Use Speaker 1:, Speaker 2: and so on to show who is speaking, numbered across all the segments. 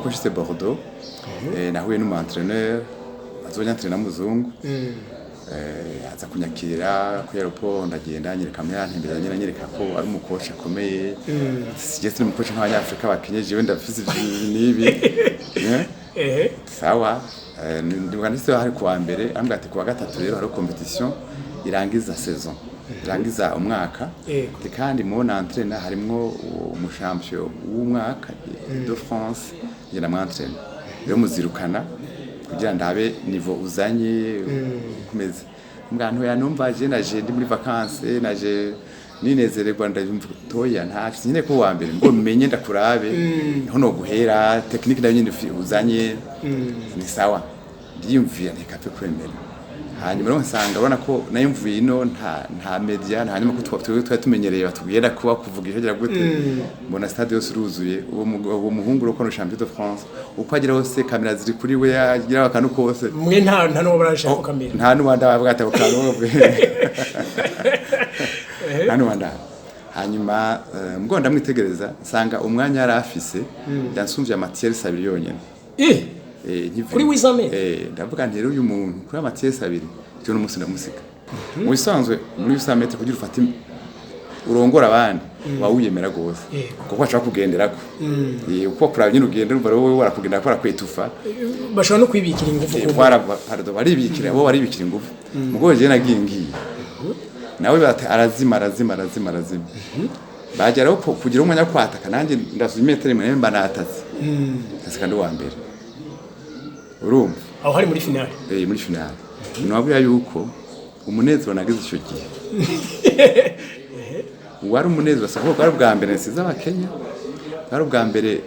Speaker 1: ko juste Bordeaux nahuye n'umu entraîneur azonyantrena muzungu aza kunyakira ku aeroport ndagenda nyereka ntembera nyereka ko ari umukocha akomeye sigeze umukocha nk'abanyafrika bakenyeje wenda fisi nibi sawa ndibwanise hari kuwa mbere ambwa ati kuwa gatatu rero hari competition irangiza saison irangiza umwaka kandi mu entraîneur harimo umushampion w'umwaka de France yena mwantraîneur rero muzirukana kugira ndabe niveau uzanye kumeze mwantu yanumva je naje ndi muri vacances naje ninezererwa ndayumva toya nta nyine ko wa mbere ngo menye ndakurabe ho no guhera technique nayo nyine uzanye ni sawa ndiyumvira ntikape kwemera hanyuma rero nsanga urabona ko nayo mvuye ino nta media nta hanyuma ko twari tumenyereye batubwira kuba kuvugisha gira gute mbona stade yose uruzuye uwo muhungu roko no champion de France uko agira hose kamera ziri kuri we agira akantu kose
Speaker 2: mwe nta no barashaka kamera
Speaker 1: nta n'ubanda bavuga ati ukanobe nta n'ubanda hanyuma mbwo ndamwitegereza nsanga umwanya yarafise yansumvye amatière sabiri yonyene
Speaker 2: kuri wizame
Speaker 1: ndavuga nti rero uyu muntu kuri amatière abiri cyo no musi ndamusika mu bisanzwe muri 100 metres kugira ufate urongora abandi wawuyemera gose kuko ashaka kugenderako uko kuraba nyine ugende umva wowe warakugenda akora kwetufa
Speaker 2: bashobora no kwibikira ingufu
Speaker 1: ko baribikira bo baribikira ingufu mugo je nagiye ngiye nawe bati arazima bageraho kugira umwanya kwataka nanjye ndasuye metero imwe mba natase kandi wa mbere urumva
Speaker 2: aho hari muri finale
Speaker 1: muri finale nabwiye yuko umunezero nagize icyo gihe wari umunezero sako bwari bwa mbere nsiza abakenya bwari bwa mbere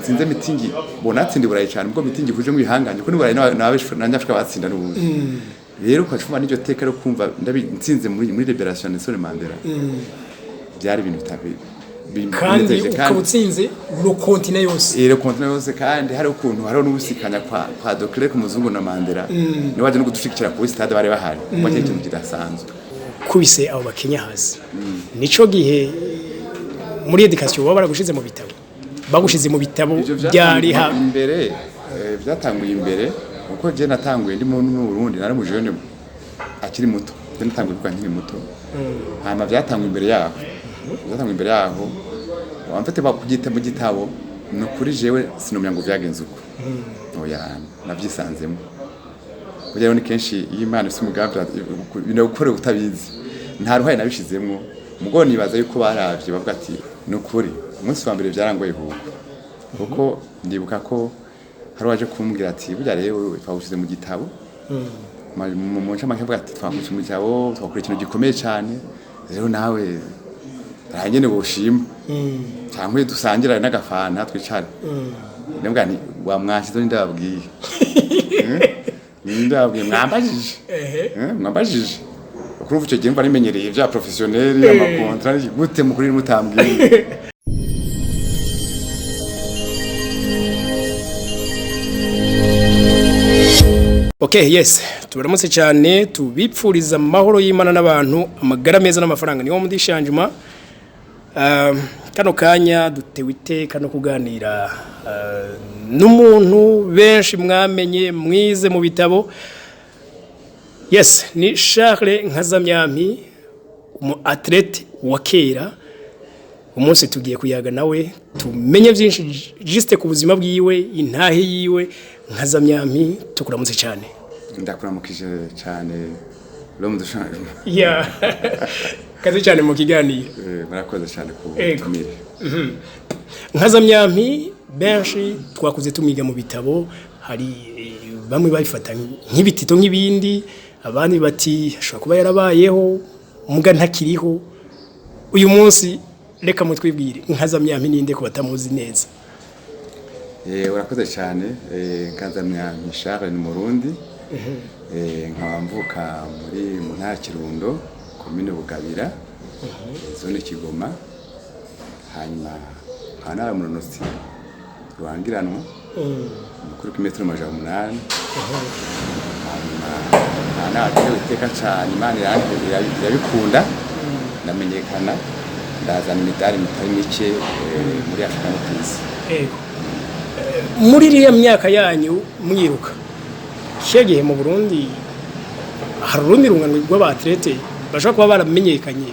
Speaker 1: nsinze mitingi bonatsi ndi burayi cyane ubwo mitingi kuje mu bihanganye ko ni burayi n'abanyafrika batsinda n'ubundi rero kwacuma n'iryo teka ryo kumva nsinze muri Liberation Nelson Mandela byari ibintu bitabi
Speaker 2: kandi ukabutsinze lo continent yose
Speaker 1: le continent yose kandi hari ukuntu hari n'ubusikanya kwa Docteur ku muzungu na Mandela ni waje no kudushikira ku stade bari bahari kwa cyo kintu kidasanzwe
Speaker 2: kubise abo bakenya hasi nico gihe muri education baba baragushize mu bitabo bagushize mu bitabo byari ha
Speaker 1: imbere byatanguye imbere uko je natanguye ndi mu Burundi nari mu jeune akiri muto je natanguye kuko nkiri muto hama byatanguye imbere yaho wamfate bakugita mu gitabo no kuri jewe sinomya ngo byagenze uko oya navyisanzemo kugira ni kenshi y'Imana isi mugambi bino gukora utabizi nta ruhaye nabishizemo mugo nibaza yuko baravye bavuga ati nukuri umunsi wa mbere byarangoye kuko ndibuka ko hari waje kumbwira ati burya rero twagushize mu gitabo mu ncamake avuga ati twagushize mu gitabo twakora ikintu gikomeye cyane rero nawe ranyene boshima cyangwa dusangira n'agafana twicare ndabwa ni wa mwashizo ndababwiye ndabwiye mwambajije kuruva icyo gihe mba nimenyereye bya professionnel amakontra gute mukuri mutambwiye
Speaker 2: Okay, yes. Tubaramutse cyane tubipfuriza amahoro y'Imana n'abantu amagara meza n'amafaranga niwo mudishanjuma. Kano kanya dutewe iteka no kuganira n'umuntu benshi mwamenye mwize mu bitabo. Yes, ni Charles Nkazamyampi umu athlete wa kera. Umunsi tugiye kuyaga nawe tumenye byinshi juste ku buzima bwiwe intahe yiwe Nkazamyampi tukuramutse cyane.
Speaker 1: Ndakuramukije cyane l'homme de changement.
Speaker 2: Yeah. Kaze cyane mu kiganiro.
Speaker 1: Murakoze cyane ku butumire.
Speaker 2: Nkazamyampi benshi twakuze tumiga mu bitabo hari bamwe babifata nk'ibitito nk'ibindi abandi bati ashobora kuba yarabayeho muga ntakiriho uyu munsi reka mutwibwire Nkazamyampi ninde ko batamuzi neza.
Speaker 1: Urakoze cyane Nkazamyampi Charles ni Murundi. Nkabamvuka muri mu ntara Kirundo komine Bugabira zone Kigoma hanyuma hana munonosi ruhangiranwa kuri kimetero majana 8 hanyuma hana ateka cyane Imana irabikunda ndamenyekana ndazana imidari mitari mike muri Afrika no kwisi
Speaker 2: muri iriya myaka yanyu mwiruka kigihe mu Burundi hari urundi rungano rw'abatlete bashaka kuba baramenyekanye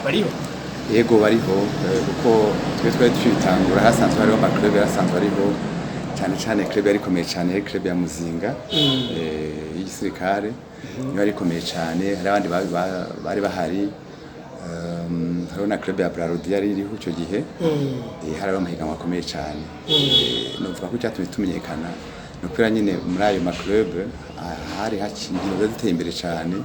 Speaker 2: bariho
Speaker 1: yego bariho kuko twari twitangura hasanzwe hariho amaklub yarasanzwe ariho cyane club yari komeye cyane club ya Muzinga y'igisirikare niyo yari komeye cyane hari abandi bari bahari hari na club ya Brarudi yari iriho icyo gihe hari amahiganwa akomeye cyane novuga ko cyatumye tumenyekana nukuri nyine muri ayo maklub hari hakingiwe duteye imbere cyane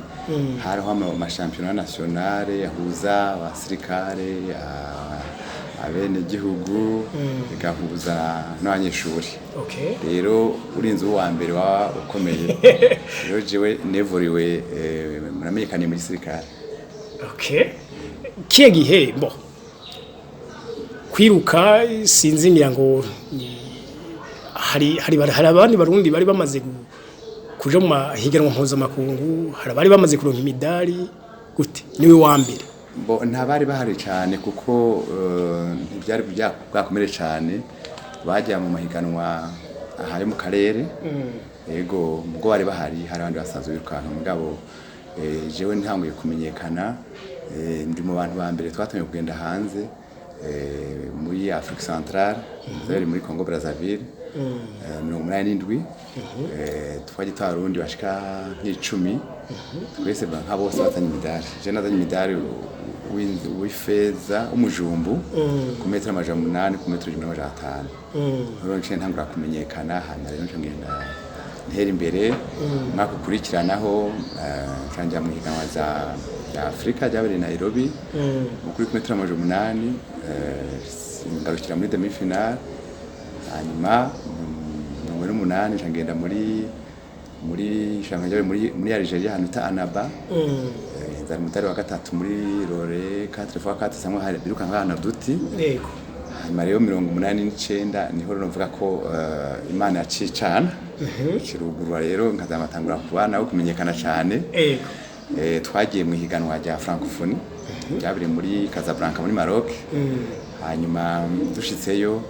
Speaker 1: hariho amashampiyona nationale yahuza abasirikare abene gihugu gahuza n'abanyeshuri rero urinze uwa mbere wa ukomeye rero jewe nevoriwe muramenyekanye mu gisirikare
Speaker 2: kiye gihe bo kwiruka sinzi ngira ngo hari abandi barundi bari bamaze kuja mu mahiganwa mpuzamakungu hari abari bamaze kuronka imidari gute niwe wa mbere
Speaker 1: bo ntabari bahari cyane kuko ntibyari bwakomere cyane bajya mu mahiganwa ahari mu karere yego ubwo bari bahari hari abandi basanzwe birukanka mugabo jewe ntanguye kumenyekana ndi mu bantu ba mbere twatangiye kugenda hanze muri Afrique Centrale zari muri Congo Brazzaville 87 twagiye twarundi bashika nk'icumi twese nka bose batanye imidari je nazanye imidari w'ifeza umujumbu ku metero 800 ku metero 1500 rero nce ntangura kumenyekana hanyuma rero nce ngenda ntera imbere mwakukurikiranaho canja mu higanwa za Afrika jabere Nairobi kuri metero 800 ngarukira muri demi finale hanyuma mu 8 ngenda muri shangaje muri Algeria hanuta Anaba nzari mutari wa gatatu muri Rore 4x4 samwe hari biruka nkana duti
Speaker 2: yego
Speaker 1: hanyuma rero 89 niho novuga ko Imana yacicana kirugurwa rero nkazamatangura kubana no kumenyekana cyane
Speaker 2: yego
Speaker 1: twagiye mu higanwa rya Francophonie byabire muri Casablanca muri Maroc hanyuma dushitseyo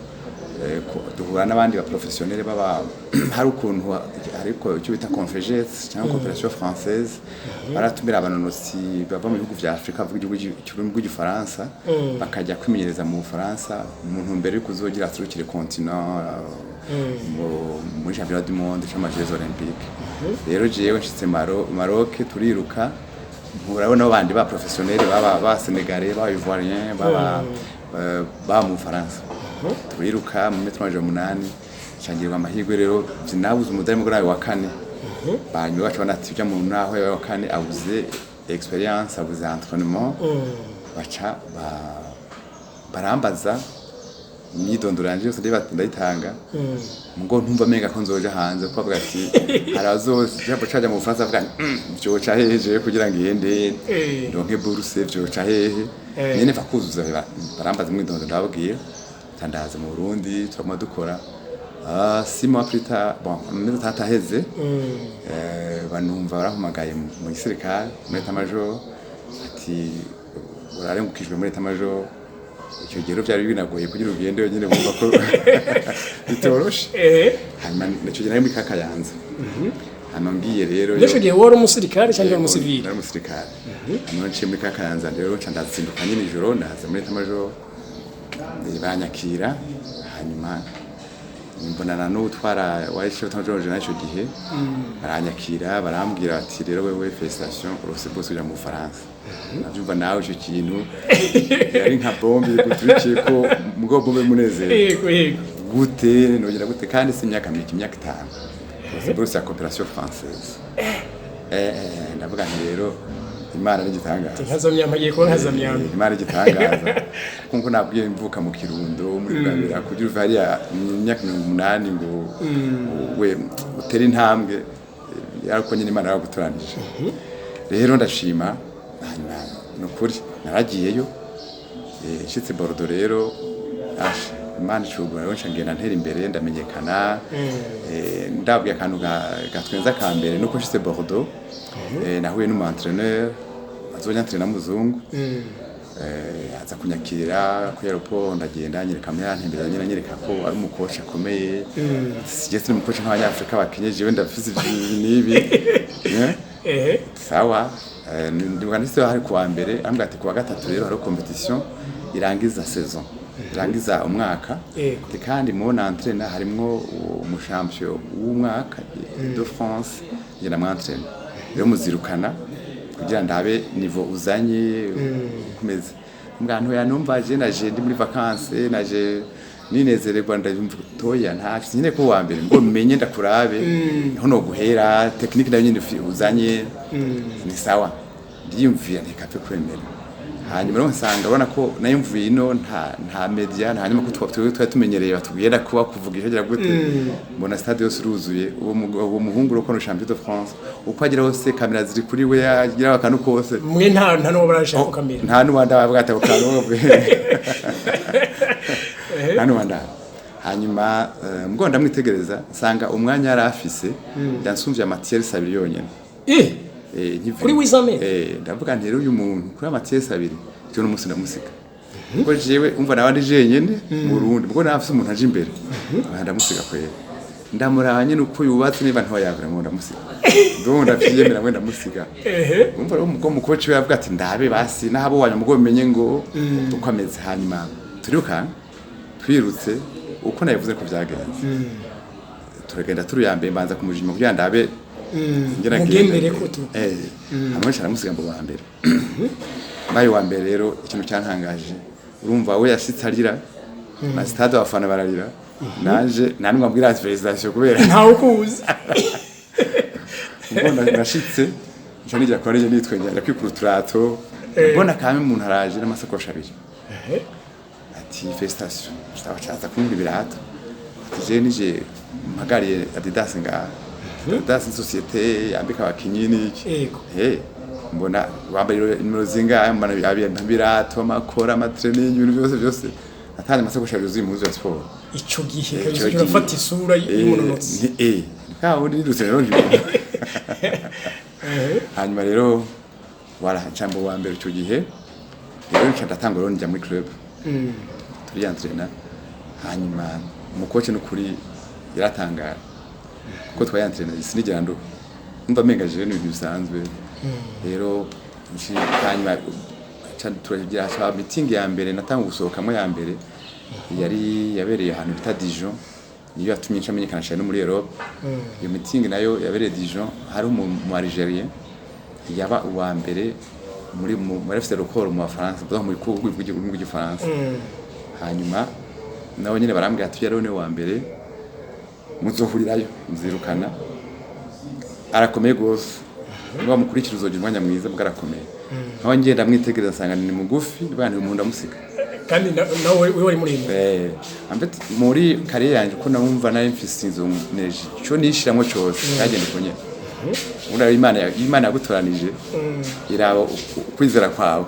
Speaker 1: duhura n'abandi ba professionnels baba hari ukuntu ariko icyo bita confégetes cyangwa coopération française baratumira abanonosi bava mu bihugu vya Afrika bavuga igihugu cy'Ufaransa bakajya kwimenyereza mu Faransa umuntu mbere kuzogira asurukire continent muri championnat du monde cyangwa Jeux olympiques rero jewe nshitse Maroc turiruka murabona abandi ba professionnels baba Senegalais ba Ivoiriens ba mu Faransa turiruka mu metero 800 cyangirwa amahirwe rero zinabuze umudari mu wa kane banyuma bacu banatijya mu naho wa kane abuze experience abuze entraînement baca barambaza imyidondoro yanje yose ndayitanga ngo ntumva menga ko nzoja hanze ko avuga ati harazoje jabo caja mu Faransa avuga byo ca heje kugira ngo ihende ndonke bourse byo ca hehe nyene fakuzuza barambaza imyidondoro ndababwiye tandaza mu Burundi turamo dukora 6 mois plus tard bon mbere tataheze banumva barahamagaye mu gisirikare muri tamajor ati urarengukijwe muri tamajor icyo gihe byari binagoye kugira ugende wenyine bumva ko bitoroshe hanyuma nicyo gihe nari muri Kakayanza hanyuma ngiye rero
Speaker 2: nicyo gihe wari umusirikare cyangwa umusivili
Speaker 1: nari umusirikare hanyuma nciye muri Kakayanza rero ndazinduka nyine ijoro ndaza muri tamajor banyakira hanyuma mbonana n'utwara wa Chef George n'icyo gihe baranyakira barambwira ati rero wewe félicitations urose bose ujya mu Faransa navyumva nawe icyo kintu yari nka bombe guturikiye ko mugo bombe munezero
Speaker 2: yego yego
Speaker 1: gute nogera gute kandi si imyaka 5 c'est pour sa coopération française ndavuga nti rero Imana n'igitangaza
Speaker 2: nkazamyamagiye ko nkazamyama
Speaker 1: Imana igitangaza kuko nabwiye mvuka mu Kirundo muri Rwanda kugira uvari ya myaka 8 ngo we utera intambwe yarako nyine Imana yaguturanije rero ndashima nukuri naragiyeyo shitse Bordeaux rero Imana icugura rero ngenda ntera imbere ndamenyekana ndabwiye akantu gatwenza ka mbere nuko shitse Bordeaux nahuye n'umu entraîneur azonya entraîner muzungu aza kunyakirira ku aeroport ndagenda nyereka ntembera nyereka ko ari umukoci akomeye sigeze umukoci nk'abanyafrika bakenyeje wenda bafise nibi sawa ndibwanise hari kuwa mbere ambwa ati kuwa gatatu rero hari competition irangiza saison irangiza umwaka kandi mu entraîneur harimo umushampion w'umwaka de France yena mu entraîneur rero muzirukana kugira ndabe niveau uzanye kumeze mwantu yanumva je naje ndi muri vacances naje ninezererwa ndayumva toya nta nyine ko wa mbere ngo menye ndakurabe hono guhera technique nayo nyine uzanye ni sawa ndiyumvira ntikape kwemera hanyuma rero nsanga urabona ko nayo mvuye ino nta media nta nyuma ko twari tumenyereye batubwira kuba kuvugisha gira gute mbona stade yose ruzuye uwo muhungu roko no champion de France uko agira hose kamera ziri kuri we agira akantu kose
Speaker 2: mwe nta no barashaka kamera
Speaker 1: nta n'uwanda bavuga ati ukano nta n'uwanda hanyuma mbwo ndamwitegereza nsanga umwanya yarafise yansumvye amatière sabiri yonyene
Speaker 2: kuri wizame
Speaker 1: ndavuga nti rero uyu muntu kuri amatière abiri cyo no musi ndamusika ngo jewe umva nabandi jenyene mu Burundi mbwo nafise umuntu aje imbere ndamusika kwera ndamuranye nuko yubatse niba ntoyabira mu ndamusika ndo ndavyemera mwenda musika umva rero umugabo mukoci we yavuga ati ndabe basi nahabo wanya mugabo menye ngo uko ameze hanyuma turiruka twirutse uko nayivuze ko byagenze turagenda turuyambe mbanza kumujima kugira ndabe
Speaker 2: mugendere ko tu
Speaker 1: hamwe cyaramusiga mbo wa mbere bayi wa mbere rero ikintu cyantangaje urumva we yashitse arira na stade abafana bararira naje nani mwabwira felicitation kubera
Speaker 2: ntawe ukuzi
Speaker 1: ubwo nashitse nje nijya kwa reje nitwengera kwikuru mbona kame umuntu araje n'amasakoshi abiri ati felicitation stabacaza kumuri birato ati je nije mpagariye Adidas nga Adidas societe yambika abakinyi niki mbona wambaye nimero zingahe mbona birato amakora amatraining ibintu byose atanye amasakoshi abiri z'impuzu ya sport
Speaker 2: ico gihe urafata isura y'umunonotsi
Speaker 1: kaho ndi rero hanyuma rero wala chambo wa mbere ico gihe rero ndatanga rero njya muri club turi entraîner hanyuma umukoci no kuri yaratangara kuko twari entraîner sinigera ndo umva mengaje ibintu bisanzwe rero hanyuma turagira cha meeting ya mbere natanga gusohokamo ya mbere yari yabereye ahantu bita Dijon niyo yatumye ncamenyekana cyane muri Europe iyo meeting nayo yabereye Dijon hari mu Algérien yaba uwa mbere muri FC record mu France bwo muri kugu bw'igifaransa hanyuma nawe nyine barambwira ati yari wa mbere muzohurirayo muzirukana arakomeye gose niba mukurikira uzogira umwanya mwiza bwarakomeye nkaho ngenda mwitegereza sanga ni mugufi bana umuntu amusika
Speaker 2: kandi nawe wari muri
Speaker 1: ambete muri kariye yanje ko namumva nayo mfise inzo neje cyo nishiramo cyose yagende konye ura imana yagutoranije irabo kwizera kwawe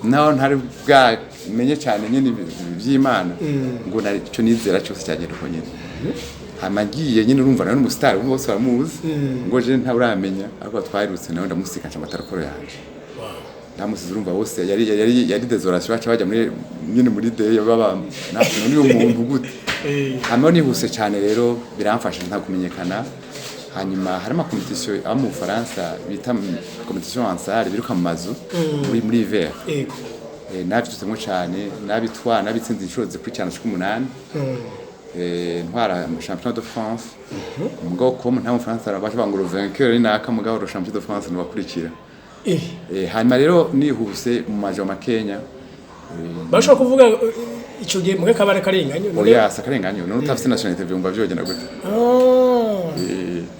Speaker 1: naho ntari bwa menye cyane nyine by'Imana ngo nari cyo nizera cyose cyagende konye amagiye nyine urumva nawe umustar bose baramuzi ngo je nta uramenya ariko twarirutse nawe ndamusika nca matarakoro yanje ndamusize urumva bose yari desolation bacha bajya muri nyine muri day baba nafu niyo umuntu gute hano nihuse cyane rero biramfasha nta kumenyekana hanyuma harimo competition aba mu Faransa bita competition en salle biruka mu mazu muri hiver nabitutemo cyane nabitsinze inshuro zikurikirana 18 ntwara champion de France mugabo ko nta mu France arabaje banguro vainqueur n'aka mugabo champion de France n'abakurikira hanyuma rero nihuse mu majo makenya
Speaker 2: bashaka kuvuga ico gihe muke kabare karenganye
Speaker 1: oya sakarenganye none utafite nationalité byumva byogena gute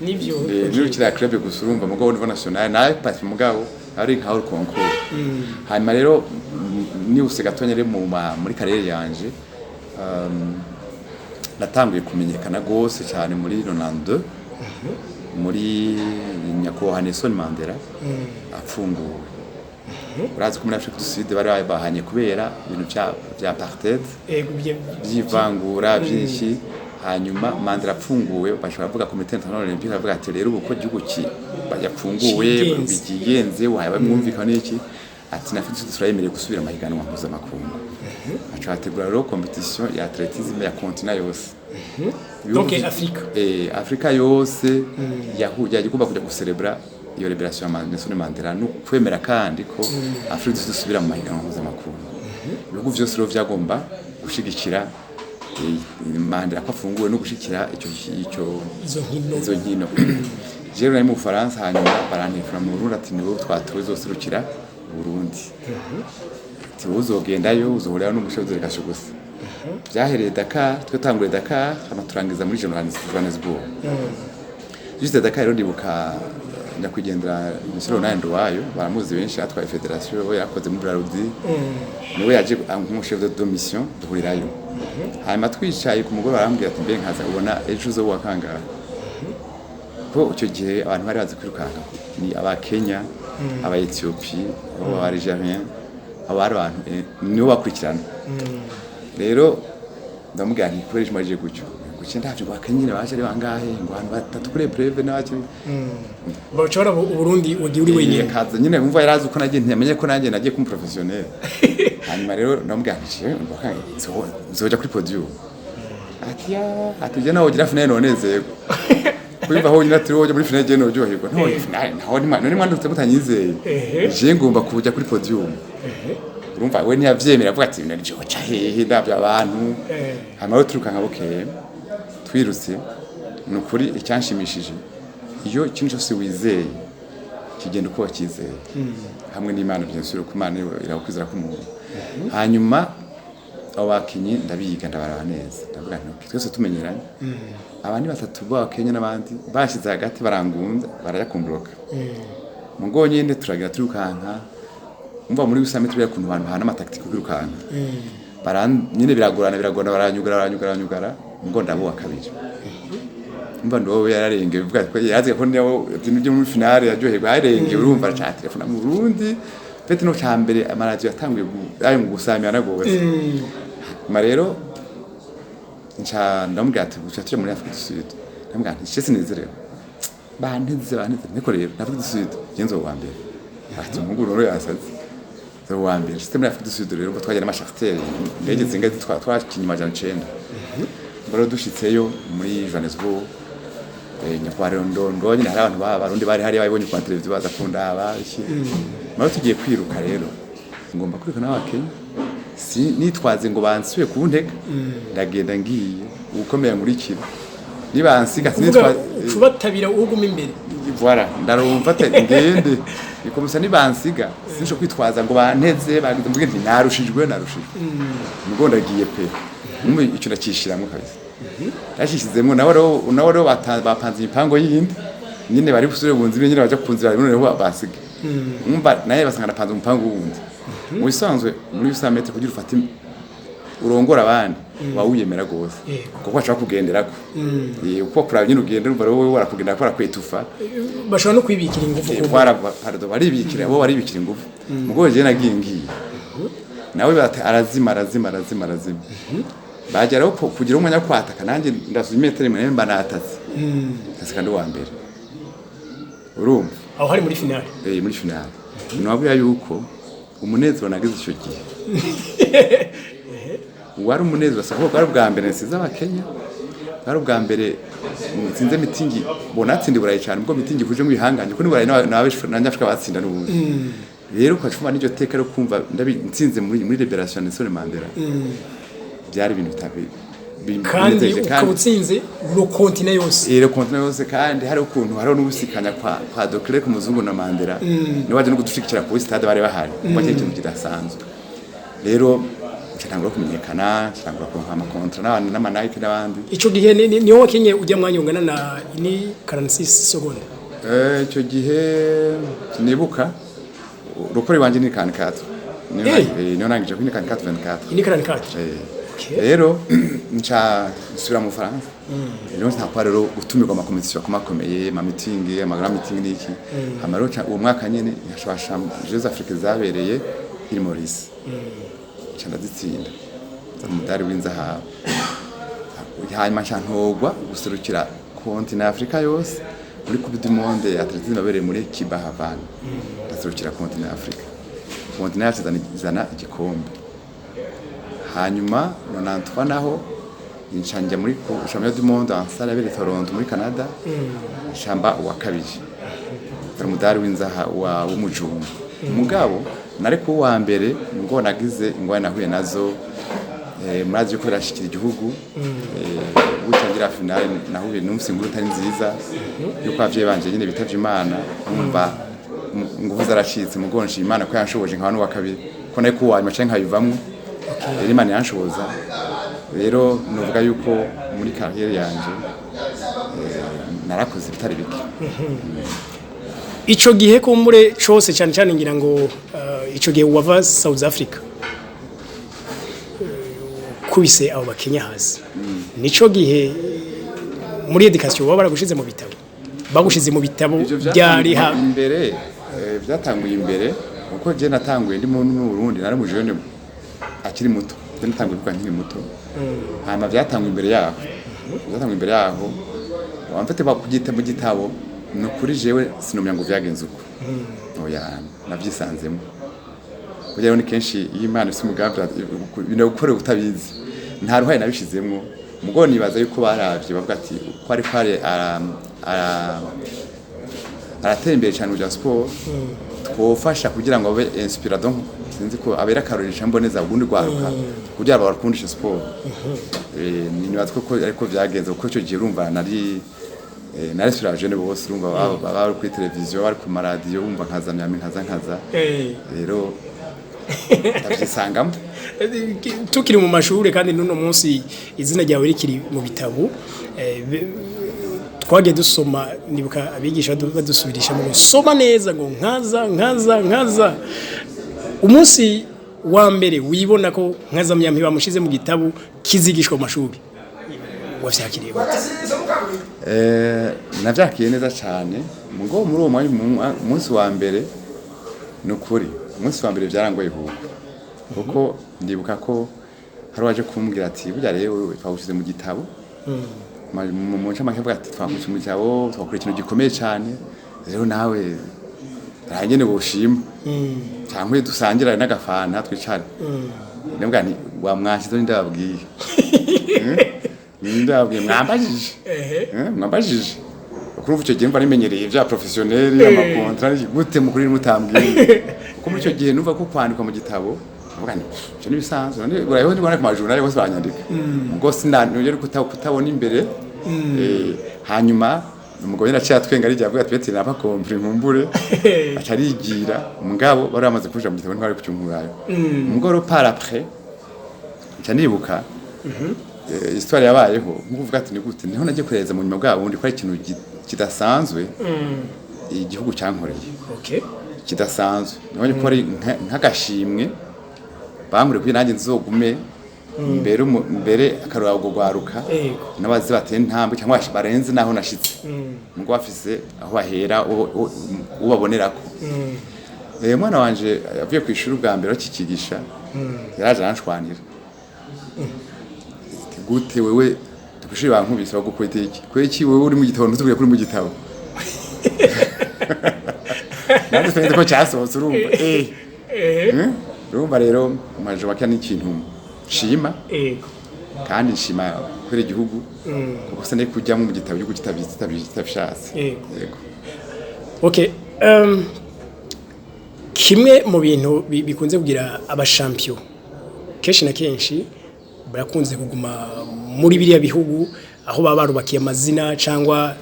Speaker 2: nivyo
Speaker 1: rero kira club gusurumva mugabo niveau national naye pasi mugabo ari nkaho concours hanyuma rero nihuse gatonye rero muri carrière yanje natanguye kumenyekana gose cyane muri 92 muri nyakubahwa Nelson Mandela apfunguwe urazi ko muri Afrique du Sud bari bahanye kubera ibintu bya apartheid byivangura byinshi hanyuma Mandela apfunguwe bashobora kuvuga komite international olympique bavuga ati rero uko gihugu ki yapfunguwe bigiyenze wahaye mwumvikana iki ati na Afrique turayemereye gusubira amahiganwa mpuzamakungu aca bategura rero competition ya athletisme ya continent yose
Speaker 2: donc
Speaker 1: Afrika yose yahuye igomba kuja gucelebra iyo liberation ya Nelson Mandela no kwemera kandi ko Afrique dusubira mu mahiganwa mpuzamakungu ibihugu vyose rero vyagomba gushigikira Mandela ko afunguwe no gushikira izo nkino Jero nari mu Faransa hanyuma barantifura mu Burundi ati niwe twatowe zoserukira Burundi ati uzogendayo uzohurira n'umushefu delegasyo gusa byahereye Dakar twatanguriye Dakar amaturangiza muri Johannesburg juste Dakar rero ndibuka nyakwigendera Monsieur Ronald wayo baramuzi benshi atwaye federation we yakoze muri Brarudi niwe yaje nk'umushefu de mission duhurirayo hanyuma twicaye ku mugoroba arambwira ati mbe nkaza ubona ejo zo wakangara ko icyo gihe abantu bari bazi kwirukanka ni aba Kenya aba Ethiopia aba Algerien aba abantu nibo bakurikirana rero ndamubwira nti kubera imaje gucyo gucyo ndavyo bakanyine baje ari bangahe ngo abantu batatu kuri breve n'abaki
Speaker 2: bacora Burundi wagi uri wenyine
Speaker 1: kaza nyine umva yarazi uko nagiye ntiyamenye ko nagiye nagiye ku professionnel hanyuma rero ndamubwira nti nzoja kuri podium atuje nawo gira finale nonezego kuimba ho nyina turi woje muri finale je no johirwa none finale naho ni mwana utanyizeye je ngomba kuja kuri podium urumva we ntiyavyemera avuga ati nari joca hehe ndavya abantu hanyuma turukanka bokeye twirutse nukuri icyanshimishije iyo ikintu cyose wizeye kigenda uko wakizeye hamwe n'Imana byensura ku Imana irakwizera ko umuntu hanyuma abakinyi ndabiga ndabaraba neza ndavuga nti twese tumenyeranye abandi batatu ba Kenya n'abandi bashize hagati barangunza barayakumburoka mugo nyine turagira turukanka umva muri usame turiya kuntu abantu hana amataktiko kwirukanka nyine biragorana baranyugara mugo ndabo wa kabiri umva ndo yararenge bivuga ko yazi ko niyo byo muri finale yaryoherwa yarenge urumva cha telefone mu Burundi pete no cyambere amaradio yatanguye ayo mu gusamya nagose marero nca ndamubwira ati guca tuje muri Afrique du Sud ndamubwira nti cese nezerewe banteze niko rero Afrique du Sud genzo wa mbere ati munguru rero yasaze zo wa mbere system Afrique du Sud rero twagera amashafteri ndege zingazi twakinyuma jana 9 baro dushitseyo muri Johannesburg nyakwaro ndondo nyine hari abantu barundi bari hari babonye kwa televiziyo baza kundaba iki mara tugiye kwiruka rero ngomba kwiruka n'abakenya si nitwaze ngo bansuye ku ntega ndagenda ngiye ukomeye muri kiro nibansiga sinitwaze
Speaker 2: cubatabira uguma imbere
Speaker 1: voilà ndarumva ngende ikomusa nibansiga sinjo kwitwaza ngo banteze bagize mbwira nti narushijwe ngo ndagiye pe umwe icyo nakishiramo kabisa yashishizemo nawe rero bapanze imipango yindi nyine bari busure bunzi nyine baje kunzira none basiga umva naye basanga napanze umupango wundi mu bisanzwe muri 100 metre kugira ufate urongora abandi wawuyemera gose kuko ashaka kugenderako uko kuraba nyine ugende umva wowe warakugenda akora kwetufa
Speaker 2: bashobora no kwibikira ingufu
Speaker 1: kuko baribikira bo baribikira ingufu mugo je nagiye ngiye nawe arazima bajaraho kugira umwanya kwataka nanjye ndasuye metero imwe mba natase kandi wa mbere urumva
Speaker 2: aho hari muri finale
Speaker 1: muri finale nabwiye yuko umunezero nagize icyo gihe wari umunezero sako bwari bwa mbere nsiza abakenya bwari bwa mbere nsinze mitingi bonatsi ndi burayi cyane ubwo mitingi kuje mu bihanganye ko ni burayi n'abashaka batsinda n'ubundi rero kwacuma n'iryo teka ryo kumva nsinze muri liberation Nelson Mandela byari ibintu bitabi
Speaker 2: kandi ukabutsinze no continent yose
Speaker 1: kandi hari ukuntu hari n'ubusikanya kwa Dr. Muzungu na Mandela ni waje no gudushikira ku stade bari bahari kwa kintu kidasanzwe rero cyangwa kumenyekana cyangwa ko ama kontra n'abandi n'amanike n'abandi
Speaker 2: ico gihe ni wowe Kenya ujya mwanyungana na ni 46 seconde
Speaker 1: ico gihe nibuka rukore wanje ni 44 niyo nangije kuri 44
Speaker 2: ni 44
Speaker 1: rero nca nsubira mu Faransa rero ntakwa rero gutumirwa ama competition akomakomeye ama meeting ama grand meeting niki amaro uwo mwaka nyene yashobasha Jeux Afrique zabereye iri Maurice cyanda ditsinda zamudari w'inzahabu hanyuma ntogwa guserukira continent Africa yose muri Coupe du Monde athletisme babereye muri Kiba Havana ndaserukira continent Africa continent izana igikombe hanyuma 93 naho incanja muri championnat du monde en salle yabereye Toronto muri Canada shamba wa kabiri umudari w'inzaha w'umujumba umugabo nari ku wa mbere ngo nagize ingwane nahuye nazo murazi ko birashikira igihugu gutangira finale nahuye n'umsi nguru tari nziza yuko avye banje nyine bitavye Imana umva nguvu zarashitse mugonshi Imana ko yanshoboje nka wa kabiri ko nayo kuwa mace nkayivamwe Imana yanshoboza rero nuvuga yuko muri carrière yanje narakoze bitari bike
Speaker 2: ico gihe ko mure cose cyane cyane ngira ngo ico gihe wava South Africa kubise abo bakenya hasi nico gihe muri education baba baragushize mu bitabo bagushize mu bitabo byari ha
Speaker 1: imbere byatanguye imbere uko je natanguye ndi mu Burundi nari mu jeune akiri muto natanguye kuko nkiri muto hama byatanguye imbere yaho wamfite bakugita mu gitabo no kuri jewe sinomya ngo byagenze uko oya navyisanzemo kugira ni kenshi y'Imana isi umugambi bino gukora utabizi nta ruhaye nabishizemo mugo nibaza yuko baravye bavuga ati ko ari kware aratembeye cyane uja sport twofasha kugira ngo abe inspiration sinzi ko abera karorisha mboneza ubundi gwaruka kugira ngo bakundishe sport nibaza ko ariko byagenze uko cyo gihe urumva nari sura jeune bose urumva baba kuri televiziyo bari ku maradiyo umva nkazamya nkaza rero tabyisangamo
Speaker 2: tukiri mu mashuri kandi nuno munsi izina ryawe rikiri mu bitabo twagiye dusoma nibuka abigisha badusubirisha mu soma neza ngo nkaza umunsi wa mbere wibona ko nkazamyampi bamushize mu gitabo kizigishwa mu mashuri wavyakiriye gute
Speaker 1: navyakiye neza cyane ngo muri uwo munsi wa mbere nukuri umunsi wa mbere byarangoye huko kuko ndibuka ko hari waje kumbwira ati burya rero twawushize mu gitabo mu nce make ati twakwishe mu gitabo twakora ikintu gikomeye cyane rero nawe rangene boshima cyangwa dusangira n'agafana twicare nabwo nti wa mwashizo ndababwiye ndababwiye mwambajije kuri ubu cyo gihe mba nimenyereye bya professionnel amakontra gute mukuri mutambwiye kuko muri cyo gihe numva ko kwandika mu gitabo ubugani cyo nibisanzwe none urayeho ndi bana ku majurnal bose banyandika ngo sinanyo kutabona imbere hanyuma umugabo yaraciye atwenga ari avuga ati bete napa kompre nkumbure acarigira umugabo bari bamaze kuja mu gitabo ntwari kucyumurayo umugoro par après cyanibuka histoire yabayeho nguvuga ati ni gute niho nagiye kureza mu nyuma bwabo undi ko ari ikintu kidasanzwe igihugu cyankoreye kidasanzwe none ko ari nk'agashimwe bamure kugira nanjye nzogume mbere akarura ubwo gwaruka nabazi bateye ntambwe cyangwa barenze naho nashitse ngo bafise aho bahera ubabonerako mwana wanje avuye ku ishuri bwa mbere akikigisha yaraje anshwanira gute wewe tukushira bankubise bagukubita iki kweki wewe uri mu gitabo ntutubwiye kuri mu gitabo nandi twende ko cyasohotse urumva urumva rero maje bakya n'ikintu shima kandi shima kuri igihugu kuko sene kujya mu gitabo cyo kitabishatse yego
Speaker 2: okay kimwe mu bintu bikunze kugira abashampion kenshi na kenshi barakunze kuguma muri biriya bihugu aho baba barubakiye amazina cyangwa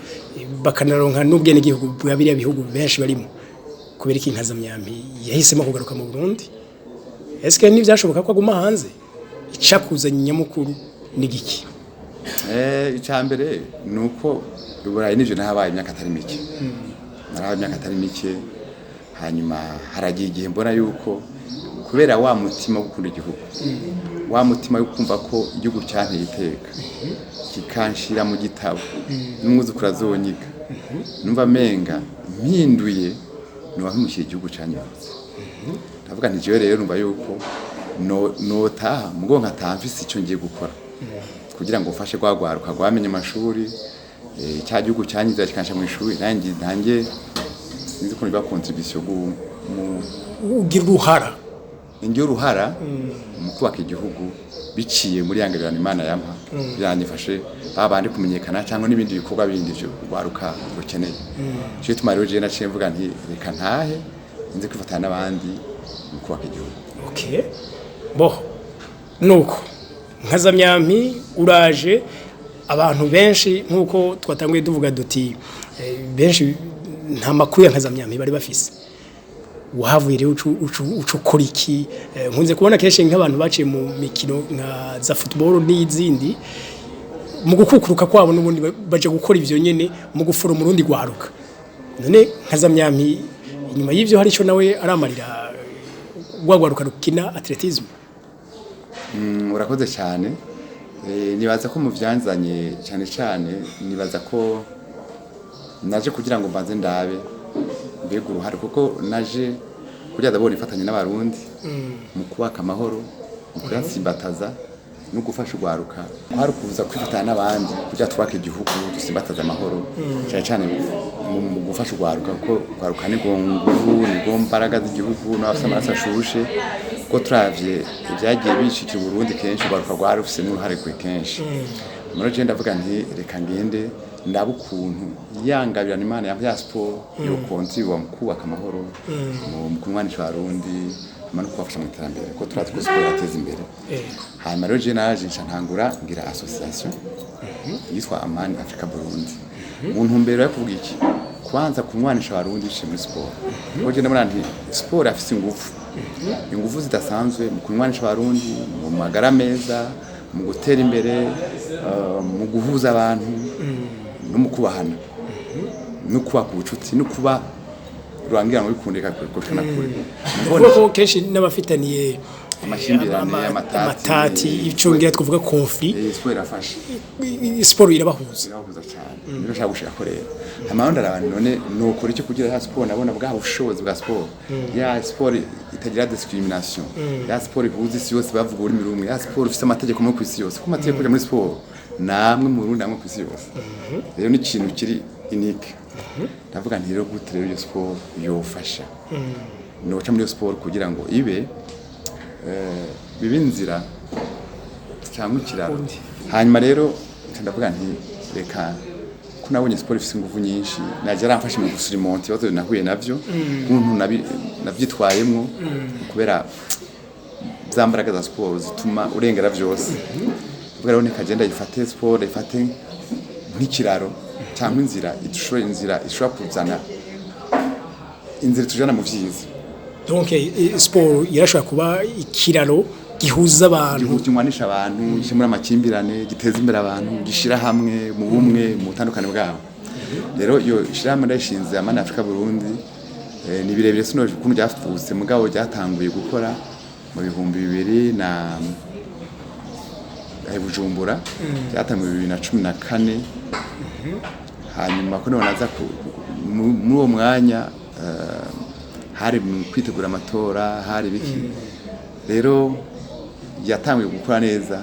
Speaker 2: bakanaronka n'ubwene gihugu bwa biriya bihugu benshi barimo kubera iki nkazamyampi yahisemo kugaruka mu Burundi eske ni byashoboka ko aguma hanze icakuzanye nyamukuru ni giki
Speaker 1: icambere nuko Burayi nivyo nahabaye imyaka atari mike narabaye imyaka atari mike hanyuma haragiye igihe mbona yuko kubera wa mutima wo gukunda igihugu wa mutima yo kumva ko igihugu cyanteye iteka kikanshira mu gitabo n'umwuzukura zonyiga numva menga mpinduye nuwahimukiye igihugu cyanyuze ndavuga nti jewe rero numva yuko notaha mugo nkatamfise icyo ngiye gukora kugira ngo mfashe gwagwaruka gwamenye amashuri cya gihugu cyanyuze kikansha mu ishuri nanjye sinzi ko niba contribution
Speaker 2: ugira uruhara
Speaker 1: ingyo ruhara mu kubaka igihugu biciye muri yangabirana Imana yampa biranyifashe babandi kumenyekana cyangwa n'ibindi bikorwa bindi byo rwaruka rukeneye cyo tuma rero je naciye mvuga nti reka ntahe nzi kwifatana n'abandi mu kubaka igihugu.
Speaker 2: Okay, bo nuko Nkazamyampi uraje abantu benshi nkuko twatanguye tuvuga duti benshi nta makuru ya Nkazamyampi bari bafise wahavuye rero ucukora iki nkunze kubona kenshi nk'abantu baciye mu mikino nka za football n'izindi mu gukukuruka kwabo n'ubundi baje gukora ivyo nyene mu gufura umurundi gwaruka none Nkazamyampi inyuma y'ivyo hari ico nawe aramarira gwagwaruka rukina atletism.
Speaker 1: Urakoze cyane nibaza ko mu byanzanye cyane nibaza ko naje kugira ngo mbanze ndabe mbega uruhare kuko naje kujya ndabona ifatanye n'abarundi mu kubaka amahoro mu kuyatsimbataza no gufasha urwaruka hari kuza kwifatanya n'abandi kujya twaka igihugu dusimbataza amahoro cyane mu gufasha urwaruka kuko urwaruka ni ngo mbaraga z'igihugu n'abafite amaraso ashushe ko turavye ibyagiye bishikira Burundi kenshi urwaruka rwari rufise n'uruhare kwe kenshi muri je ndavuga nti reka ngende ndaba ukuntu yangabirana Imana ya sport yo konti wa kubaka amahoro mu kunwanisha abarundi no kubafasha mu iterambere ko turazi ko sport yateza imbere hanyuma rero je naje ntangura ngira association yitwa Amani Africa Burundi mu ntumbero yo kuvuga iki kwanza kunwanisha abarundi muri sport ko je ndabona nti sport afise ingufu zidasanzwe mu kunwanisha abarundi mu magara meza mu gutera imbere mu guhuza abantu no mu kubahana no kubaka ubucuti no kuba rurangira ngo bikundeka kushana kuri
Speaker 2: kuko kenshi n'abafitaniye
Speaker 1: amakimbirane
Speaker 2: amatati icungira twavuga conflit
Speaker 1: sport irafasha
Speaker 2: sport irabahuza
Speaker 1: cyane niyo nshaka gushaka ko rero amahonda abantu none no kuri cyo kugira ya sport nabona bwa ubushobozi bwa sport ya sport itagira discrimination ya sport ihuza isi yose bavuga uri mirumwe ya sport ufite amategeko mu kwisi yose ko amategeko kujya muri sport namwe mu Burundi namwe kwisi yose rero ni ikintu kiri unique ndavuga nti rero gute rero iyo sport yofasha no cha muri sport kugira ngo ibe bibe inzira cyangwa ikiraro hanyuma rero ndavuga nti reka ko nabonye sport ifite ingufu nyinshi naje aramfashe mu gusirimonti ibibazo nahuye navyo umuntu navyitwayemwo kubera zambaraga za sport zituma urengera vyose ubwo rero nikagenda ifate sport ifate nk'ikiraro cyangwa inzira ishobora kuzana inzira tujana mu vyiza.
Speaker 2: Donc sport yarashobora kuba ikiraro gihuza abantu
Speaker 1: gihuzwanisha abantu kimura amakimbirane giteza imbere abantu gishira hamwe mu bumwe mu tandukane bwabo rero iyo shira hamwe ndashinze Amani Africa Burundi ni birebire sinoje kuntu byafutse mugabo byatanguye gukora mu 2000 na Bujumbura byatanguye 2014 hanyuma ko naza muri uwo mwanya hari mu kwitegura amatora hari biki rero yatanguye gukora neza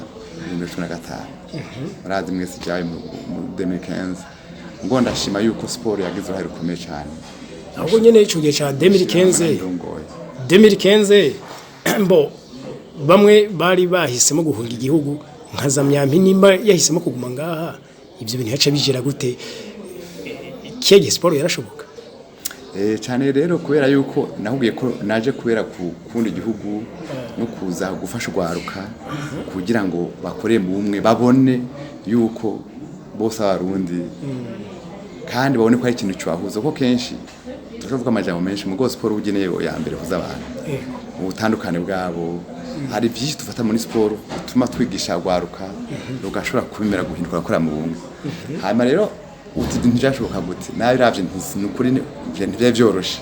Speaker 1: mu 2015 murazi mwese byaye mu 2015 ngo ndashima yuko sport yagize uruhare rukomeye cyane
Speaker 2: ahubwo nyene ico gihe ca 2015 mbo bamwe bari bahisemo guhunga igihugu Nkazamyampi nimba yahisemo kuguma ngaha ibyo bintu yaca bijira gute kege sport yarashoboka
Speaker 1: cyane rero kubera yuko nahugiye ko naje kubera kundi igihugu no kuza gufasha urwaruka kugira ngo bakore mu bumwe babone yuko bose abarundi kandi babone ko ari ikintu cyahuza ko kenshi tuvuga amajambo menshi mu sport ugeneye ya mbere kuza abantu ubutandukane bwabo hari byinshi tufata muri sport utuma twigisha urwaruka rugashobora kubimera guhinduka gukora mu bumwe hanyuma rero ntijashoboka gute nawe ravye nukuri ntibye byoroshe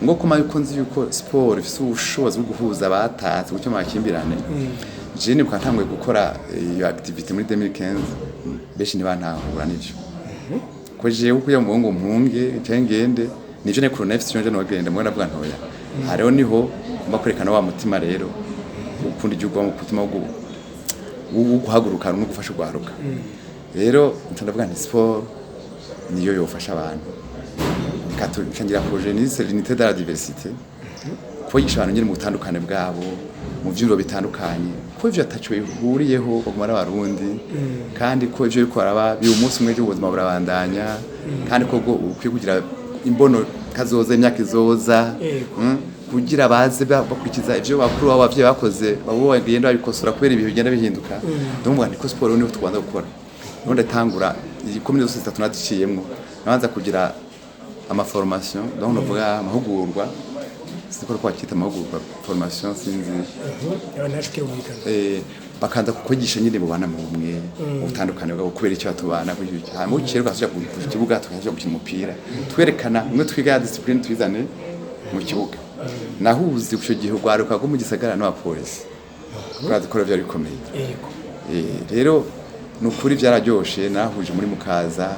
Speaker 1: ngo kuma yuko nzi yuko sport ifite ubushobozi bwo guhuza abatatse gucyo amakimbirane je ni bwatanguye gukora iyo activity muri 2015 beshi ntibantahura n'ivyo ko je ukuye mu ngo mpunge ngende nivyo ne corona ifite cyo n'abagenda mwe navuga ntoya hariho niho mbakurekana wa mutima rero ukunda igihugu mu kutima wo guhaguruka no gufasha urwaruka rero ndavuga nti sport niyo yofasha abantu katungira projet ni l'unité de la diversité kubigisha abantu nyine mu butandukane bwabo mu byuro bitandukanye ko ivyo ataco bihuriyeho bagumara abarundi kandi ko ivyo ariko araba bi umunsi umwe ubuzima burabandanya kandi ko ukwiye kugira imbono kazoza imyaka izoza kugira baze bakurikiza ivyo bakuru babo bavye bakoze babo bagenda babikosora kubera ibihe bigenda bihinduka ndumva niko sport niho tubanza gukora none tangura ikomine zose zitatu nadiciyemwo nabanza kugira ama formation donc novuga amahugurwa sikora kwa kita amahugurwa formation sinzi
Speaker 2: nashike ubikana
Speaker 1: bakanza kukwigisha nyine mu bana mu bumwe ubutandukane bwabo kubera icyo batubana mu kirwa cyo ku kibuga tukaje gukina umupira twerekana imwe twiga discipline twizane mu kibuga nahuze icyo gihe ugwaruka ko mu gisagara n'abapolisi barakora byo bikomeye rero nukuri byararyoshe nahuje muri mukaza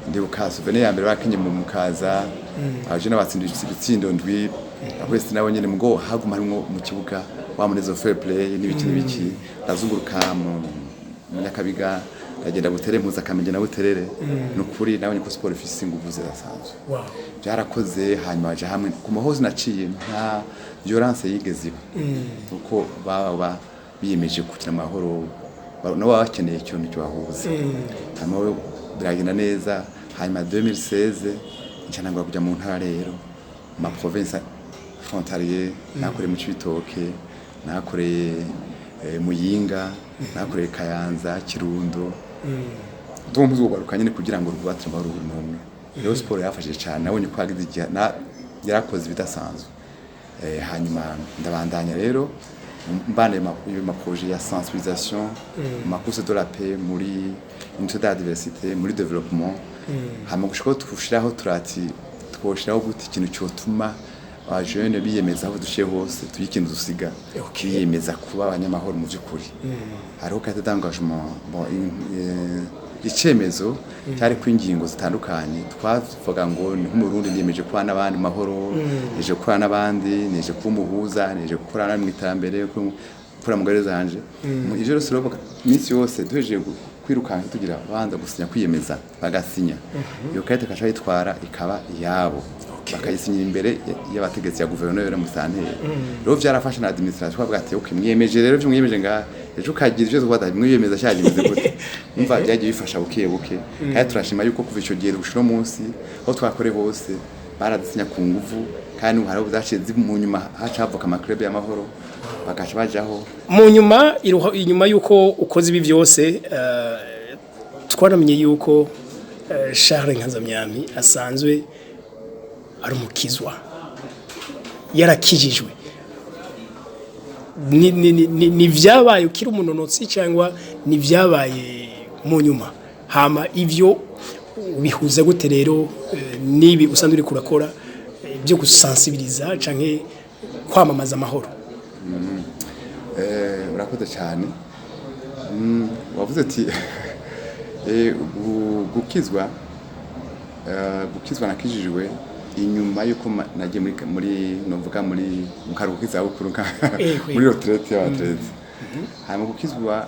Speaker 1: ndi bukaso bene ya mbere bakinye mu mukaza aje n'abatsindije ibitsindo ndwi akwese nabo nyene mugo haguma harimo mu kibuga wa munezo fair play n'ibiki ndazunguruka mu Nyakabiga ndagenda butere mpuza kamenye na buterere nukuri nabonye ko sport ifise ingufu zirasanzwe byarakoze hanyuma aje hamwe ku mahozi naciye nta violence yigeze uko baba biyemeje kugira amahoro nabo bakeneye ikintu cyabahuza hanyuma biragenda neza hanyuma 2016 ncanangwa kujya mu ntara rero ma province frontalier nakore mu Cibitoke nakoreye Muyinga nakoreye Kayanza Kirundo ndumva ugaruka nyine kugira ngo rwatire amahoro buri muntu rero sport yafashije cyane nabonye ko yagize yarakoze bidasanzwe hanyuma ndabandanya rero mbane ma projet ya sensibilisation ma course de la paix muri unité de la diversité muri développement hama gushika tufushiraho turati twoshiraho guti ikintu cyotuma abajene biyemeza aho dushiye hose tuyikintu dusiga biyemeza kuba abanyamahoro mu byukuri hariho carte d'engagement bon icemezo cyari kwingingo zitandukanye twavuga ngo ni nk'umurundi niyemeje kuba n'abandi mahoro nije kuba n'abandi nije kumuhuza nije gukorana mu iterambere kura mugare zanje ivyo rose robo misi yose duheje kwirukanka tugira banza gusinya kwiyemeza bagasinya iyo carte kasha yitwara ikaba yabo bakayisinyira imbere y'abategetsi ya guverineri mu santere rero byarafasha na administration bavuga ati okay mwiyemeje rero byo mwiyemeje nga ejo kagira ivyo twada mwiyemeza cyagimeze gute umva byagiye bifasha buke kandi turashima yuko kuva ico gihe gushiro munsi aho twakore hose baradisinya ku nguvu kandi hari uzaciye mu nyuma hacavuka amakrebe y'amahoro bakaca bajaho
Speaker 2: mu nyuma inyuma yuko ukoze ibi byose twaramenye yuko Charles Nkazamyami asanzwe ari umukizwa yarakijijwe ni vyabaye ukiri umunonotsi cyangwa ni vyabaye mu nyuma hama ivyo bihuza gute rero nibi usanzwe uri kurakora byo gusensibiliza canke kwamamaza amahoro
Speaker 1: urakoze cyane wavuze ati gukizwa nakijijwe inyuma yuko nagiye muri novuga muri mukaruhuko izabukuru muri retraite y'abatrete hanyuma gukizwa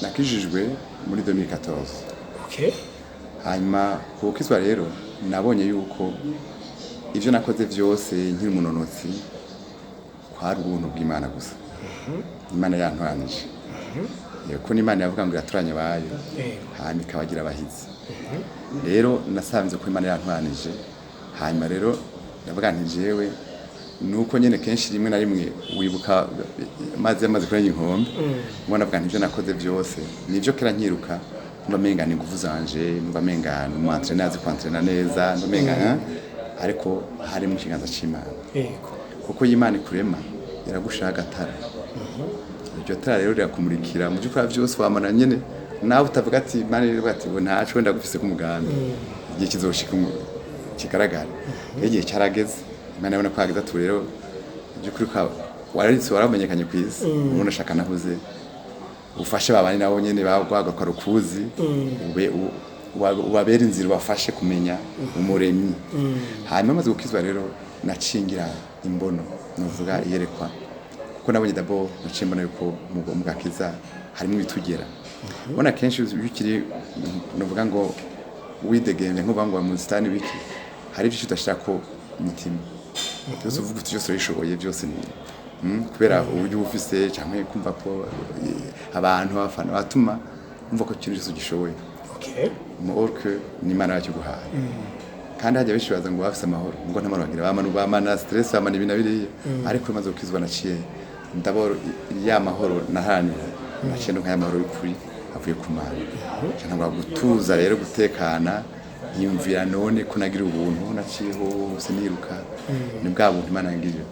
Speaker 1: nakijijwe muri 2014 hanyuma gukizwa rero nabonye yuko ivyo nakoze vyose nkiri umunonotsi kwari ubuntu bw'Imana gusa Imana yantwanije ko n'Imana yavuga ngo iraturanye bayo hanyuma ikabagira abahizi rero nasanze ko Imana yantwanije hanyuma rero ndavuga nti jewe nuko nyene kenshi rimwe na rimwe wibuka maze kuri inkombe mbona navuga nti ivyo nakoze byose nivyo kera nkiruka mbamenga ni nguvu zanje mbamenga mu entraîner azi kwantrena neza mbamenga ariko hari mu kiganza c'Imana kuko y'Imana ikurema iragushaka tara iryo tara rero rirakumurikira mu byukora byose wamana nyene nawe utavuga ati Imana rero ati bo ntaco wenda gufise ku mugambi igihe kizoshika kigaragara igihe cyarageze Imana yabona ko hageze tu rero byukuri ka wararitse waramenyekanye kwisi umuntu ashaka nahuze ufashe babani nabo nyene bagwaga kwa rukuzi ubabera inzira bafashe kumenya umuremyi hanyuma maze gukizwa rero nacingira imbono novuga yerekwa kuko nabonye dabo nacimbona yuko mu gakiza harimo bitugera ubona kenshi ukiri novuga ngo widegembye nkuba ngo mu stani wiki hari ibyo tudashaka ko mutima byose uvuga uti byose bishoboye byose ni kubera uburyo ufise cyangwa kumva ko abantu abafana batuma umva ko ikintu cyose gishoboye more que ni Imana yacyo guhaye kandi hajya bishibaza ngo bafise amahoro ngo ntamaro bagira bamana stress bamana ibintu biriye ariko maze ukizwa naciye ndaboro ya mahoro nahanira naciye ndo nk'amahoro y'ukuri avuye ku Mana cyangwa gutuza rero gutekana yumvira none kunagira ubuntu naciyeho siniruka ni bwa buntu Imana yangirije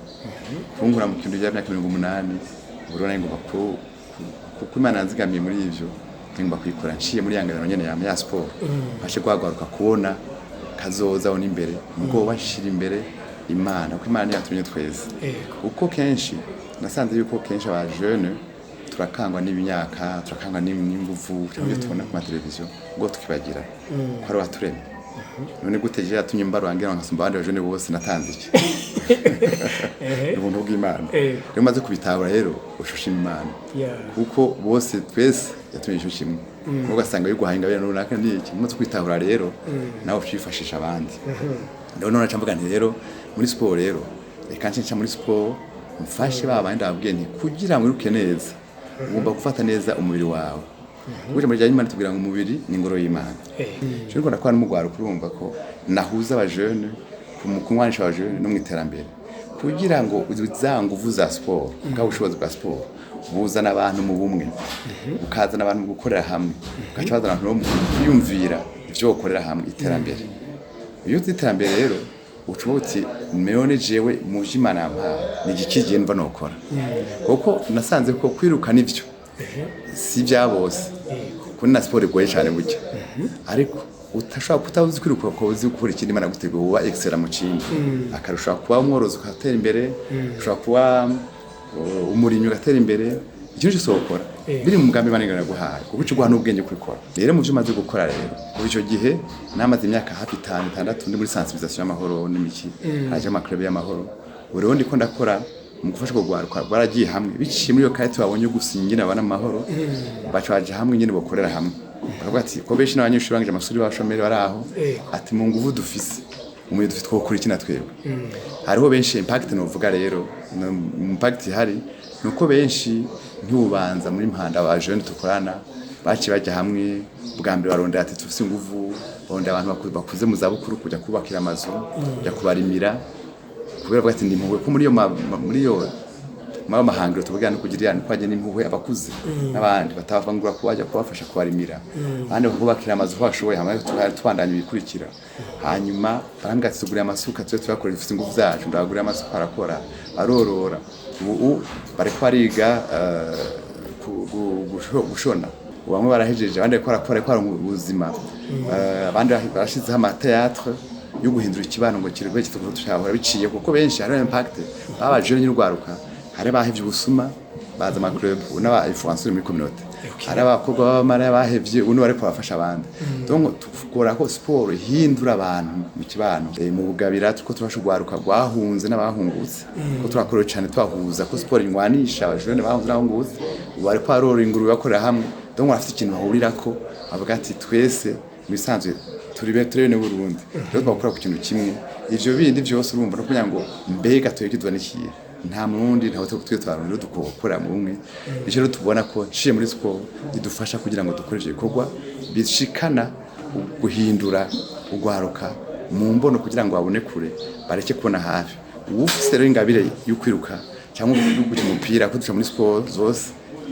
Speaker 1: kungura mu kintu cya 18 urona ngo bakuru kuko Imana nzigamiye muri ivyo ngomba kwikora nciye muri yangana nyene ya sport bashe kwagaruka kubona kazoza on imbere ngo bashira imbere Imana kuko Imana yatumye twese uko kenshi nasanze yuko kenshi aba jeune turakangwa n'ibimyaka turakangwa n'inguvu cyangwa tubona ku televiziyo ngo tukibagira ko ari watureme none guteje yatumye mbarangira nkasumba abandi bajone bose natanze iki ubuntu bw'Imana rero maze kubitabura rero ushusha Imana kuko bose twese yatumye icyo kimwe ugasanga yuguhaye ingabire runaka n'iki maze kwitabura rero nawe twifashisha abandi rero none acamvuga nti rero muri sport rero reka nca muri sport mfashe babandi ababwiye nti kugira ngo iruke neza ugomba gufata neza umubiri wawe uje muri jya Imana tugira ngo umubiri ni ngoro y'Imana cyo ngo nakwana n'umugwaro kurumva ko nahuza abajene kumwanisha abajene no mwiterambere kugira ngo uzangu vuza sport bwa bushobozi bwa sport buzana abantu mu bumwe ukazana abantu gukorera hamwe ukacabazana abantu mu kwiyumvira ivyo gukorera hamwe iterambere iyo iterambere rero ucubuti meone jewe mu Imana yampa ni gikije mva nokora kuko nasanze ko kwiruka nivyo si byabose kuri na sport goye cyane buke ariko utashaka kutabuzi kwiruka ko uzi gukora ikindi Imana gutegura uba excellent mu kindi akarusha kuba umworozi ukatera imbere ushaka kuba umurimyi ugatera imbere ikintu cyose ukora biri mu mugambi Imana guhaye kuko cyo guhana ubwenge kubikora rero mu byo maze gukora rero muri icyo gihe namaze imyaka hafi 5-6 ndi muri sensibilisation y'amahoro n'imiki aje amakrebe y'amahoro buri ndiko ndakora mu gufasha kugwaruka baragiye hamwe biciye muri yo kayite babonye gusingira abana amahoro bacaje hamwe nyine bokorera hamwe bakavuga ati ko beshi n'abanyeshuri bangije amasuri bashomere baraho ati mu nguvu dufise umuye dufite ko kuri kina twebwe hariho benshi impact no vuga rero impact hari nuko benshi ntubanza muri impanda ba jeune tukorana baci bajya hamwe bwa mbere barondera ati tufise inguvu barondera abantu bakuze mu zabukuru kujya kubakira amazu kujya kubarimira kubera bwati ndi mpuwe ko muri yo mahangiro tubugana kugira kwaje n'impuwe abakuze n'abandi batavangura kubaje kubafasha kubarimira abandi kubakira amazu bashoboye hamwe twandanye bikurikira hanyuma barambwa tugura amasuka twe turakora ifite inguvu zacu ndagura amasuka arakora arorora ubu bari kwariga gushona bamwe barahejeje abandi bakora ubuzima abandi barashizeho amateatre yo guhindura ikibano ngo kirwe kitugura biciye kuko benshi hari impact babaje n'urwaruka hari bahevye ubusuma baza ama club n'aba influenceurs muri community hari abakobwa b'abamara bahevye uno bari kubafasha abandi donc tukora ko sport hindura abantu mu kibano mu bugabira tuko turashugwaruka gwahunze n'abahungutse ko turakora cyane twahuza ko sport ingwanisha abajene bahunze n'abahungutse bari kwarora inguru bakorera hamwe donc bafite ikintu bahurira ko avuga ati twese bisanzwe turi ne Burundi rero twakora ku kintu kimwe ivyo bindi byose urumva no kugira ngo mbega twekidwa n'ikiye nta murundi ntawe twe twarundu dukokora mu umwe icyo tubona ko nshiye muri sport idufasha kugira ngo dukoreshe bikorwa bishikana guhindura ugwaruka mu mbono kugira ngo babone kure bareke kubona hafi ufise rero ingabire yo kwiruka cyangwa gukina umupira ko duca muri sport zose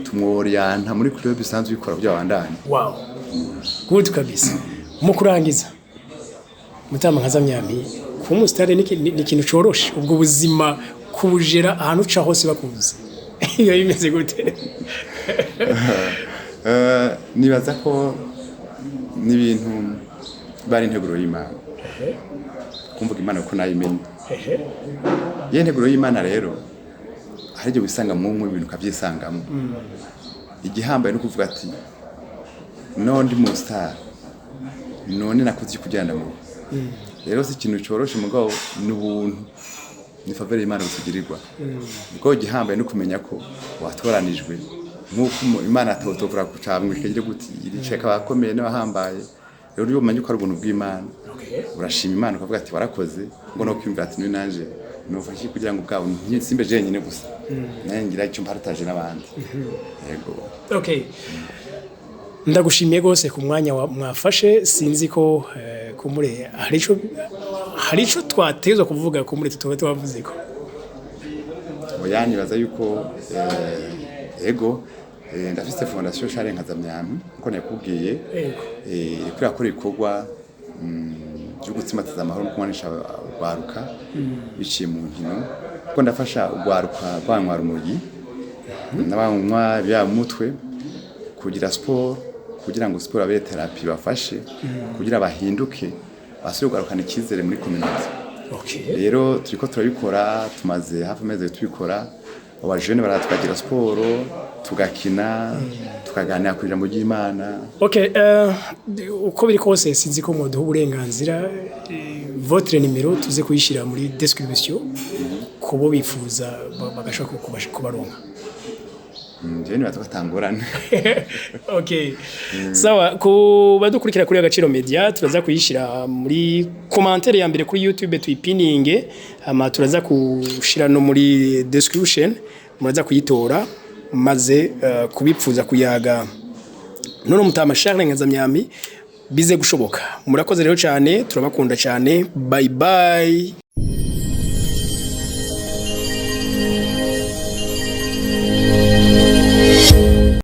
Speaker 1: tumworiyanta muri club bisanzwe bikora by'abandanye
Speaker 2: wow good kabisa mu kurangiza Mutama Nkazamyampi ku mustare ni ikintu coroshe ubwo buzima kubujera ahantu uca hose bakuvuze iyo bimeze gute
Speaker 1: nibaza ko n'ibintu bari integuro y'Imana kumvuga Imana ko nayimenye ye integuro y'Imana rero hari byo bisanga mu bintu kabyisangamo igihambaye no kuvuga ati nondi mustar none nakuzi kujyana mu rero si ikintu coroshe mugabo n'ubuntu ni faveur y'Imana busugirirwa ubwo gihambaye no kumenya ko watoranijwe nk'uko Imana atotokura kucamwe kigire guti iri cheka bakomeye n'abahambaye rero iyo umenye ko ari ubuntu bw'Imana urashima Imana ukavuga ati warakoze ngo no kwimvira ati ni nanje nofashye kugira ngo bwabo simbe jenyine gusa naye ngira icyo mparataje n'abandi yego
Speaker 2: okay ndagushimiye gose ku mwanya mwafashe sinzi ko kumure hari ico twatezwa kuvuga kumure tutobe twavuze ko
Speaker 1: oyani baza yuko ego ndafite fondation Charles Nkazamyami uko nakubwiye kuri akora ikorwa cyo gutsimateza amahoro no kumwanisha rwaruka biciye mu nkino ko ndafasha urwaruka rwanywara umugi n'abanywa bya mutwe kugira sport kugira ngo sport abe therapy bafashe kugira bahinduke basubire kugarukana ikizere muri community. Rero turiko turabikora tumaze hafi amezi tubikora abajene baratwagira sport tugakina tukaganira ku ijambo ry'Imana.
Speaker 2: Uko biri kose sinzi ko mwoduha uburenganzira votre numero tuze kuyishira muri description kubo bifuza bagashaka kubaronka.
Speaker 1: Njeni batangorana.
Speaker 2: Sawa ku badukurikira kuri Agaciro Media turaza kuyishira muri commentaire ya mbere kuri YouTube tuyipininge ama turaza kushira no muri description muraza kuyitora maze kubipfuza kuyaga none mutama Charles Nkazamyami bize gushoboka. Murakoze rero cyane turabakunda cyane bye bye.